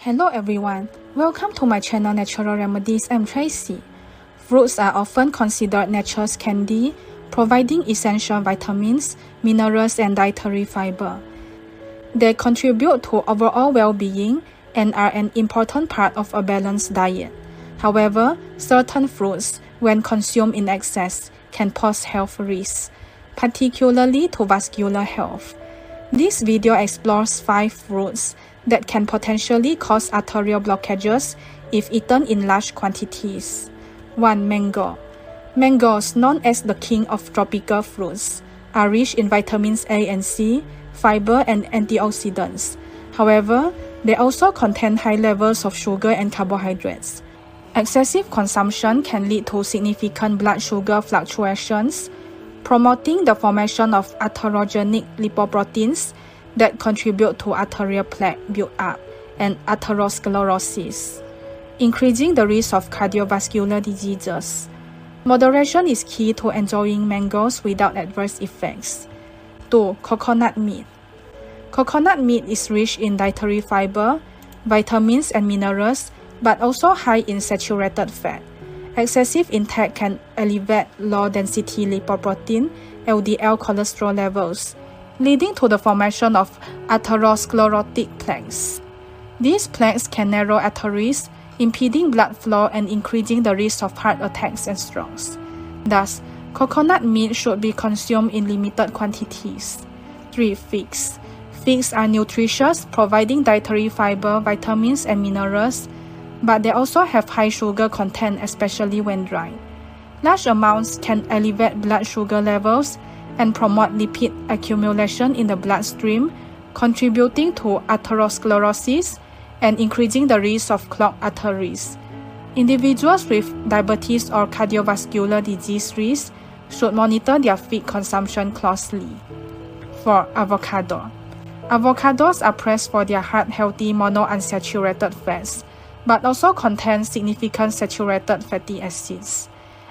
Hello everyone, welcome to my channel Natural Remedies. I'm Tracy. Fruits are often considered nature's candy, providing essential vitamins, minerals and dietary fiber. They contribute to overall well-being and are an important part of a balanced diet. However, certain fruits, when consumed in excess, can pose health risks, particularly to vascular health. This video explores 5 fruits that can potentially cause arterial blockages if eaten in large quantities. 1. Mango. Mangoes, known as the king of tropical fruits, are rich in vitamins A and C, fiber and antioxidants. However, they also contain high levels of sugar and carbohydrates. Excessive consumption can lead to significant blood sugar fluctuations, promoting the formation of atherogenic lipoproteins that contribute to arterial plaque buildup and atherosclerosis, increasing the risk of cardiovascular diseases. Moderation is key to enjoying mangoes without adverse effects. 2. Coconut meat. Coconut meat is rich in dietary fiber, vitamins and minerals, but also high in saturated fat. Excessive intake can elevate low-density lipoprotein (LDL) cholesterol levels, leading to the formation of atherosclerotic plaques. These plaques can narrow arteries, impeding blood flow and increasing the risk of heart attacks and strokes. Thus, coconut meat should be consumed in limited quantities. 3. Figs. Figs are nutritious, providing dietary fiber, vitamins and minerals, but they also have high sugar content, especially when dry. Large amounts can elevate blood sugar levels and promote lipid accumulation in the bloodstream, contributing to atherosclerosis and increasing the risk of clogged arteries. Individuals with diabetes or cardiovascular disease risk should monitor their fig consumption closely. 4. Avocado. Avocados are praised for their heart-healthy monounsaturated fats, but also contain significant saturated fatty acids.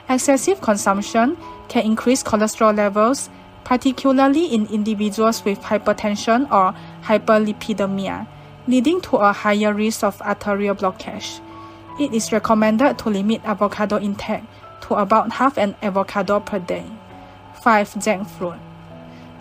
Excessive consumption can increase cholesterol levels, particularly in individuals with hypertension or hyperlipidemia, leading to a higher risk of arterial blockage. It is recommended to limit avocado intake to about half an avocado per day. 5. Jackfruit.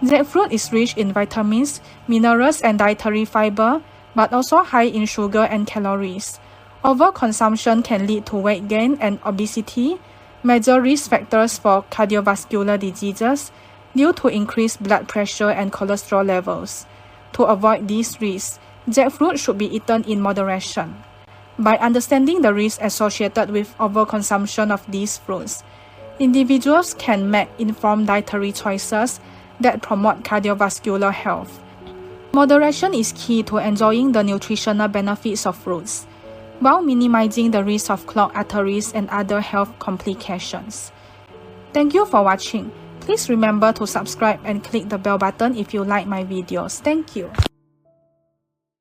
Jackfruit is rich in vitamins, minerals and dietary fiber, but also high in sugar and calories. Overconsumption can lead to weight gain and obesity, major risk factors for cardiovascular diseases due to increased blood pressure and cholesterol levels. To avoid these risks, jackfruit should be eaten in moderation. By understanding the risks associated with overconsumption of these fruits, individuals can make informed dietary choices that promote cardiovascular health. Moderation is key to enjoying the nutritional benefits of fruits, while minimizing the risk of clogged arteries and other health complications. Thank you for watching. Please remember to subscribe and click the bell button if you like my videos. Thank you.